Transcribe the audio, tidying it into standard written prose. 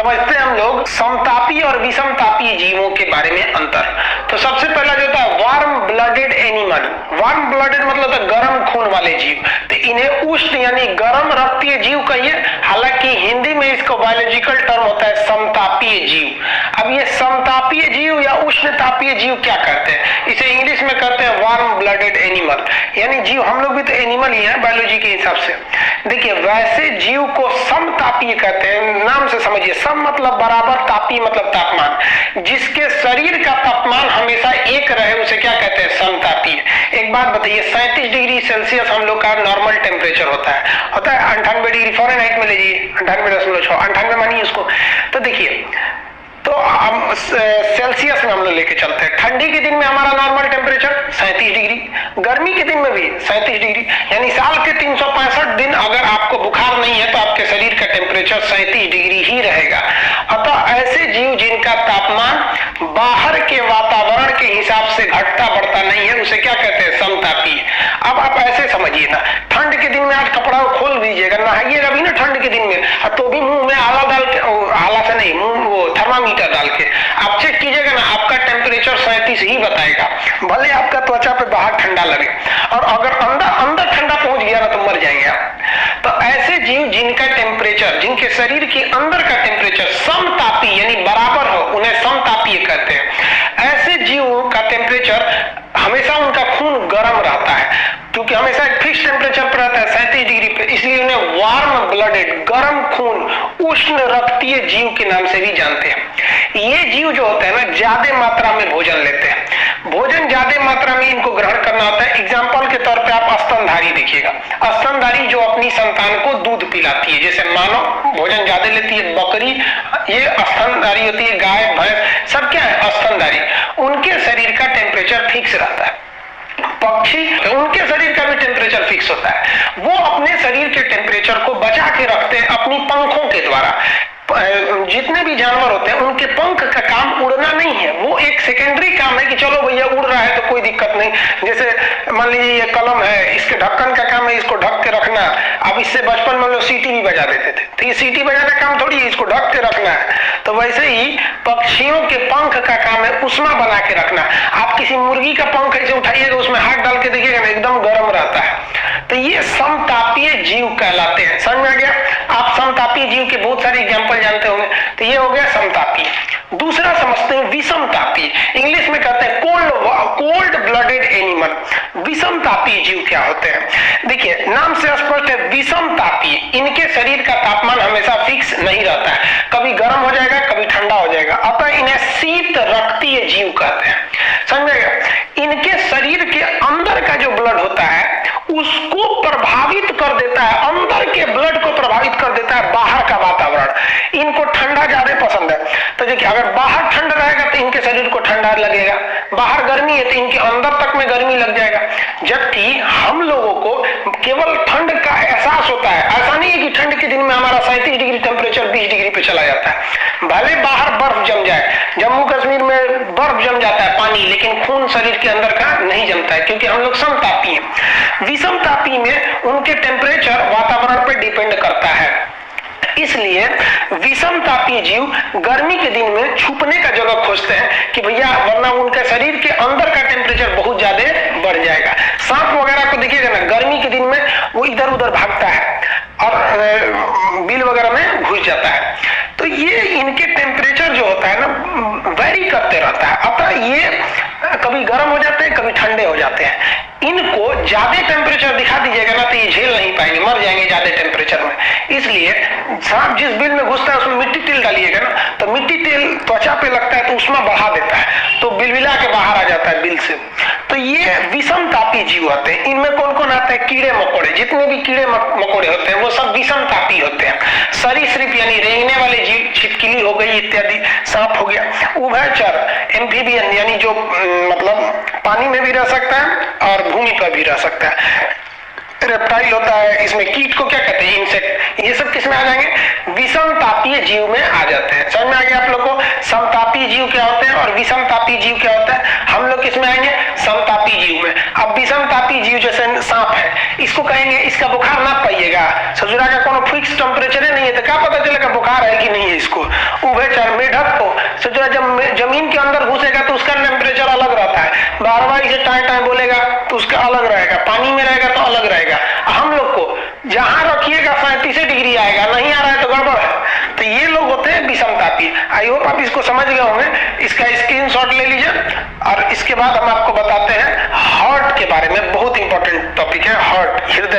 समझते हैं हम लोग समतापी और विषमतापी जीवों के बारे में अंतर। तो सबसे पहला जो होता है warm blooded animal. Warm blooded मतलब होता है गर्म खून वाले जीव, तो इन्हें उष्ण यानी गर्म रक्तीय जीव कहिए। हालांकि हिंदी में इसका बायोलॉजिकल टर्म होता है समतापीय जीव। अब ये समतापीय जीव या उष्णतापीय जीव क्या करते हैं, इसे इंग्लिश में कहते हैं वार्म ब्लडेड एनिमल, यानी जीव हम लोग भी तो एनिमल ही हैं बायोलॉजी के हिसाब से। देखिए वैसे जीव को समतापीय कहते हैं, नाम से समझिए, सम मतलब बराबर, तापीय मतलब तापमान। जिसके शरीर का तापमान हमेशा एक रहे उसे क्या कहते हैं, समतापीय। एक बात बताइए, 37 डिग्री सेल्सियस हम लोग का नॉर्मल टेम्परेचर होता है 98 डिग्री फॉरेनहाइट में लीजिए, 98 मानिए उसको। तो देखिए, तो हम सेल्सियस में हम लोग लेके चलते हैं। ठंडी के दिन में हमारा नॉर्मल टेम्परेचर 37 डिग्री, गर्मी के दिन में भी 37 डिग्री, यानी साल के 365 दिन अगर आपको बुखार नहीं है तो आपके शरीर का टेम्परेचर 37 डिग्री ही रहेगा। अतः ऐसे जीव जिनका तापमान बाहर के वातावरण के हिसाब से घटता बढ़ता नहीं है उसे क्या कहते हैं, समतापीय। अब आप ऐसे समझिए ना, ठंड के दिन में आज कपड़ा खोल दीजिएगा, नहाइएगा भी ना ठंड के दिन में, तो भी मुंह में आला डाल के, आला से नहीं, मुंह वो थर्मामीटर डाल के आप चेक कीजिएगा ना, आपका टेम्परेचर 37 ही बताएगा, भले आपका त्वचा पे बाहर ठंडा लगे। और अगर अंदर ठंडा पहुंच गया ना तो मर जाएंगे आप। तो ऐसे जीव जिनका टेम्परेचर, जिनके शरीर के अंदर का टेम्परेचर समतापी यानी बराबर हो, उन्हें समतापीय कहते हैं। ऐसे जीवों का टेम्परेचर हमेशा, उनका खून गर्म रहता है, क्योंकि हमेशा एक फिक्स टेम्परेचर पर रहता है 37 डिग्री पे, इसलिए उन्हें वार्म ब्लडेड गर्म खून उष्ण रक्तीय जीव के नाम से भी जानते हैं। ये जीव जो होते हैं ना, ज्यादा मात्रा में भोजन लेते हैं। भोजन ज्यादा मात्रा में इनको ग्रहण करना होता है। एग्जाम्पल के तौर पे आप स्तनधारी देखिएगा, स्तनधारी जो अपनी संतान को दूध पिलाती है, जैसे मानव भोजन ज्यादा लेती है, बकरी ये स्तनधारी होती है, गाय भैंस सब क्या है, स्तनधारी। उनके शरीर का टेम्परेचर फिक्स रहता है। पक्षी, उनके शरीर का भी टेम्परेचर फिक्स होता है, वो अपने शरीर के टेम्परेचर को बचा के रखते हैं अपनी पंखों के द्वारा। जितने भी जानवर होते हैं उनके पंख का काम उड़ना नहीं है, वो एक सेकेंडरी काम है कि चलो भैया उड़ रहा है तो कोई दिक्कत नहीं। जैसे मान लीजिए ये कलम है, इसके ढक्कन का काम है इसको ढक के रखना। अब इससे बचपन में लोग सीटी भी बजा देते थे, तो ये सीटी बजाना काम थोड़ी है, इसको ढक के रखना है। तो वैसे ही पक्षियों के पंख का काम है उष्मा बना के रखना। आप किसी मुर्गी का पंख ऐसे उठाइएगा, उसमें हाथ डाल के देखिएगा ना, एकदम गर्म रहता है। तो ये समतापीय जीव कहलाते हैं। समझ में आ गया? आप समतापीय जीव के बहुत सारे एग्जाम्पल जानते होंगे। तो ये हो गया समतापीय। दूसरा समझते हैं विषमतापीय, इंग्लिश में कहते हैं कोल्ड ब्लडेड एनिमल। विषमतापीय जीव क्या होते हैं? देखिए नाम से स्पष्ट है, विषमतापीय, इनके शरीर का तापमान हमेशा फिक्स नहीं रहता है, कभी गर्म हो जाएगा कभी ठंडा हो जाएगा, अतः इन्हें शीत रक्तीय जीव कहते हैं। समझेगा? इनके शरीर के अंदर का जो ब्लड होता है उसको प्रभावित कर देता है, अंदर के ब्लड को प्रभावित कर देता है बाहर का वातावरण। इनको ठंडा ज्यादा पसंद है, तो देखिए अगर बाहर ठंड रहेगा तो इनके शरीर को ठंडा लगेगा, बाहर गर्मी है तो इनके अंदर तक में गर्मी लग जाएगा। जबकि हम लोगों को केवल ठंड का एहसास होता है, ऐसा नहीं है कि ठंड के दिन में हमारा 37 डिग्री टेम्परेचर 20 डिग्री पे चला जाता है। भले बाहर बर्फ जम जाए, जम्मू कश्मीर में बर्फ जम जाता है पानी, लेकिन खून शरीर के अंदर का नहीं जमता है, क्योंकि हम लोग समतापी हैं। विषमतापी में उनके टेम्परेचर वातावरण पर डिपेंड करता है, इसलिए विषमतापीय जीव गर्मी के दिन में छुपने का जगह खोजते हैं कि भैया, वरना उनके शरीर के अंदर का टेम्परेचर बहुत ज्यादा बढ़ जाएगा। सांप वगैरह को देखिएगा ना, गर्मी के दिन में वो इधर उधर भागता है और बिल वगैरह में घुस जाता है। तो ये इनके टेम्परेचर जो होता है ना वेरी करते रहता है, अतः ये कभी गर्म हो जाते हैं कभी ठंडे हो जाते हैं। इनको ज्यादा टेम्परेचर दिखा दीजिएगा ना तो ये झेल नहीं पाएंगे, मर जाएंगे ज्यादा टेम्परेचर में। इसलिए सांप जिस बिल में घुसता है उसमें मिट्टी तेल डालिएगा ना, तो मिट्टी तेल त्वचा पे लगता है तो उष्मा बढ़ा देता है, तो बिलबिला के बाहर आ जाता है बिल से। तो ये विषमतापी जीव होते हैं। इनमें कौन कौन आता है? कीड़े मकोड़े, जितने भी कीड़े मकोड़े होते हैं वो सब विषमतापी होते हैं। सरीसृप यानी रेंगने वाले जीव, छिपकली हो गई इत्यादि, सांप हो गया। उभयचर एम्फीबियन यानी जो मतलब पानी में भी रह सकता है और भूमि पर भी रह सकता है। रेप्टाइल होता है, इसमें कीट को क्या कहते हैं? इंसेक्ट। ये सब किस में आ जाएंगे? विषमतापीय जीव में आ जाते हैं। समझ में आ गया आप लोग को? समतापीय जीव क्या होते हैं और विषमतापीय जीव क्या होता है? हम लोग किस में आएंगे? समतापीय तापी जीव में। अब विषम तापी जीव जैसे सांप है, इसको कहेंगे इसका बुखार ना पाइएगा, ससुरा का कोनो फिक्स टेम्परेचर नहीं है, तो क्या पता चलेगा बुखार है कि नहीं है इसको। उभयचर मेढक को ससुरा जब जमीन के अंदर घुसेगा तो उसका टेम्परेचर अलग रहता है, बारवा इसे टाए टाए बोलेगा तो उसका अलग रहेगा, पानी में रहेगा तो अलग रहेगा। हम लोग को जहां रखिएगा 37 डिग्री आएगा, नहीं आ रहा है तो गड़बड़ है। तो ये लोग होते हैं विषम तापी। आई होप आप इसको समझ गए होंगे, इसका स्क्रीनशॉट ले लीजिए। और इसके बाद हम आपको बताते हैं हार्ट के बारे में, बहुत इंपॉर्टेंट टॉपिक है हार्ट, हृदय